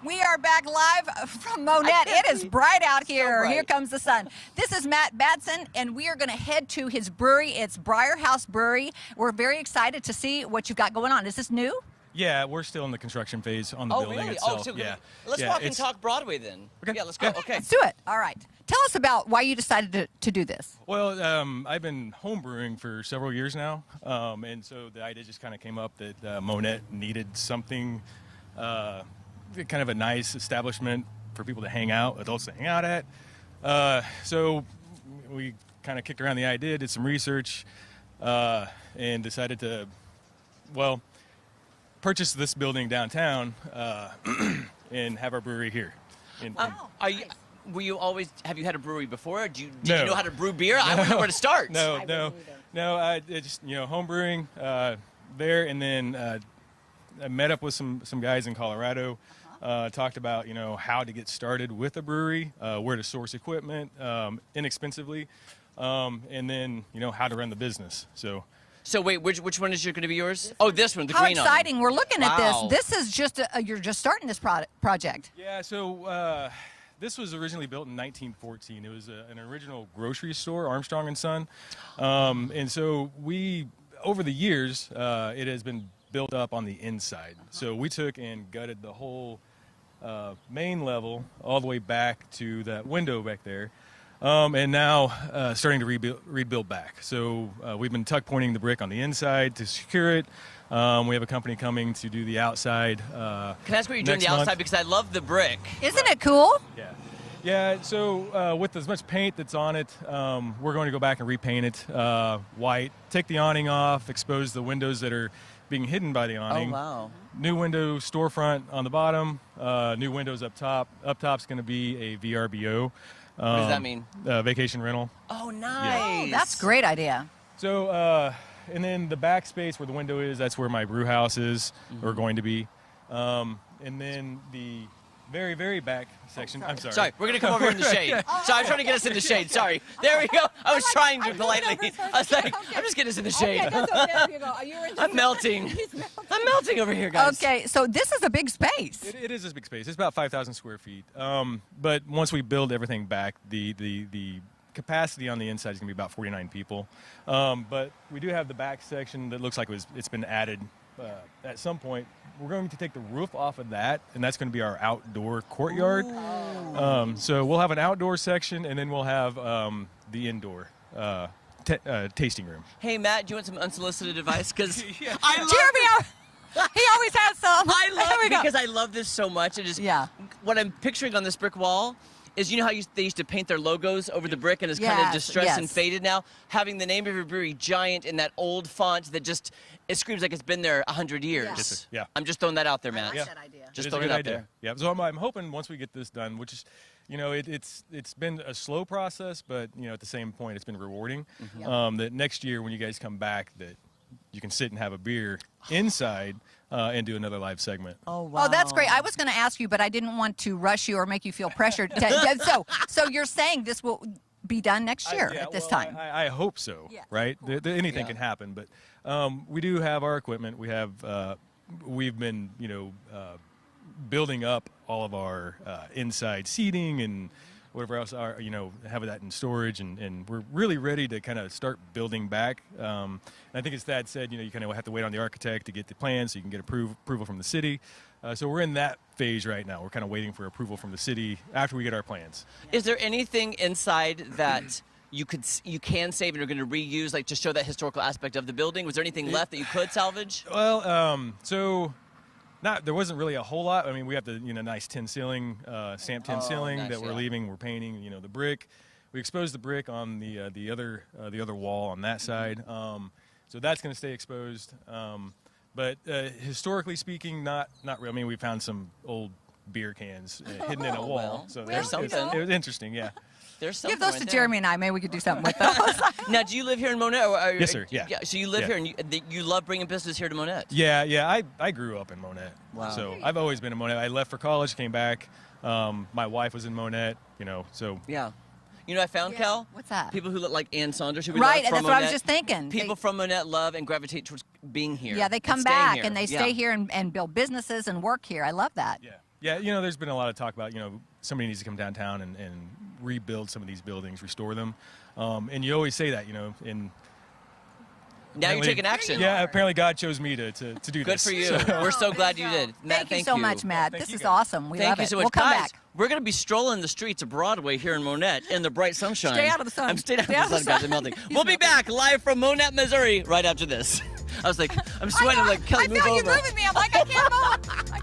We are back live from Monett. It is bright out here. So bright. Here comes the sun. This is Matt Batson, and we are going to head to his brewery. It's Briar House Brewery. We're very excited to see what you've got going on. Is this new? Yeah, we're still in the construction phase on the building really? itself. Oh, so yeah. Let's walk and talk Broadway then. Okay. Yeah, let's go. Yeah. Okay. Let's do it. All right. Tell us about why you decided to do this. Well, I've been home brewing for several years now, and so the idea just kind of came up that Monett needed something, kind of a nice establishment for people to hang out, adults to hang out at. So we kind of kicked around the idea, did some research, and decided to, well, purchase this building downtown and have our brewery here. Were you always? Have you had a brewery before? Did No. you know how to brew beer? I don't know where to start. No. I just home brewing there, and then I met up with some guys in Colorado. Talked about how to get started with a brewery, where to source equipment inexpensively, and then how to run the business. So wait, which one is going to be yours? Oh, this one, the How green one. exciting. We're looking at Wow. this. This is just, you're just starting this project. Yeah, so this was originally built in 1914. It was an original grocery store, Armstrong & Son. And so over the years, it has been built up on the inside. So we took and gutted the whole main level all the way back to that window back there. And now starting to rebuild back. So we've been tuck pointing the brick on the inside to secure it. We have a company coming to do the outside. Can I ask what you're doing next the outside? month. Because I love the brick. Isn't it cool? Yeah. So with as much paint that's on it, we're going to go back and repaint it white, take the awning off, expose the windows that are being hidden by the awning. Oh, wow. New window storefront on the bottom, new windows up top. Up top's going to be a VRBO. What does that mean? Vacation rental. Oh, nice. Oh, that's a great idea. So, and then the back space where the window is, that's where my brew house is, or going to be. And then the very, very back section. I'm sorry. Sorry, we're going to come over in the shade. Sorry, I'm trying to get us in the shade. Sorry. There we go. I was trying to politely. I was like, I'm just getting us in the shade. I'm melting. I'm melting over here, guys. Okay, so this is a big space. It is a big space. It's about 5,000 square feet. But once we build everything back, the capacity on the inside is going to be about 49 people. But we do have the back section that looks like it's been added at some point. We're going to take the roof off of that, and that's going to be our outdoor courtyard. So we'll have an outdoor section, and then we'll have the indoor tasting room. Hey, Matt, do you want some unsolicited advice? Because Yeah. I love Jeremy, he always has some. I love There we go. because I love this so much. It is what I'm picturing on this brick wall is how they used to paint their logos over the brick and it's kind of distressed and faded now. Having the name of your brewery giant in that old font that it screams like it's been there 100 years. Yeah. Yes, sir. Yeah. I'm just throwing that out there, Matt. I like that idea. Just It is throwing a it good out idea. there. Yeah. So I'm hoping once we get this done, which is, it's been a slow process, but at the same point, it's been rewarding. That next year when you guys come back, that you can sit and have a beer inside and do another live segment. Oh, wow. Oh, that's great. I was going to ask you, but I didn't want to rush you or make you feel pressured. So you're saying this will be done next year at this time? I hope so, right? Anything can happen, but we do have our equipment. We've been, building up all of our inside seating and whatever else have that in storage, and we're really ready to kind of start building back. And I think as Thad said, you kind of have to wait on the architect to get the plans so you can get approval from the city. So we're in that phase right now. We're kind of waiting for approval from the city after we get our plans. Is there anything inside that you can save and you're going to reuse, like to show that historical aspect of the building? Was there anything left that you could salvage? Well, there wasn't really a whole lot. I mean, we have the nice tin ceiling, stamped tin ceiling nice, that we're leaving. We're painting, the brick. We exposed the brick on the other wall on that side, so that's going to stay exposed. But historically speaking, not really. I mean, we found some old beer cans hidden in a wall, well, so there's something. It was interesting, yeah. There's something Give those right to there. Jeremy and I. Maybe we could do something with those. Now, do you live here in Monett? Yes, sir, yeah. So you live here, and you love bringing business here to Monett? Yeah. I grew up in Monett. Wow. So I've always been in Monett. I left for college, came back. My wife was in Monett, so. Yeah. I found, Cal? What's that? People who look like Ann Saunders, who we Right, love from that's what I was Monett. just thinking. People from Monett love and gravitate towards being here. Yeah, they come staying back here. and they stay here and build businesses and work here. I love that. Yeah, Yeah, there's been a lot of talk about, somebody needs to come downtown and rebuild some of these buildings, restore them. And you always say that, and now you're taking action. Yeah, apparently God chose me to do this. Good for you. We're so glad you did. Matt, thank you so much, Matt. This is awesome. We love it. Thank you so much. We'll come Guys, back. we're going to be strolling the streets of Broadway here in Monett in the bright sunshine. Stay out of the sun. I'm staying out of the sun, guys. I'm melting. We'll be back live from Monett, Missouri right after this. I was like, I'm sweating. I'm like, Kelly, move over. I feel you moving me. I'm like, I can't move.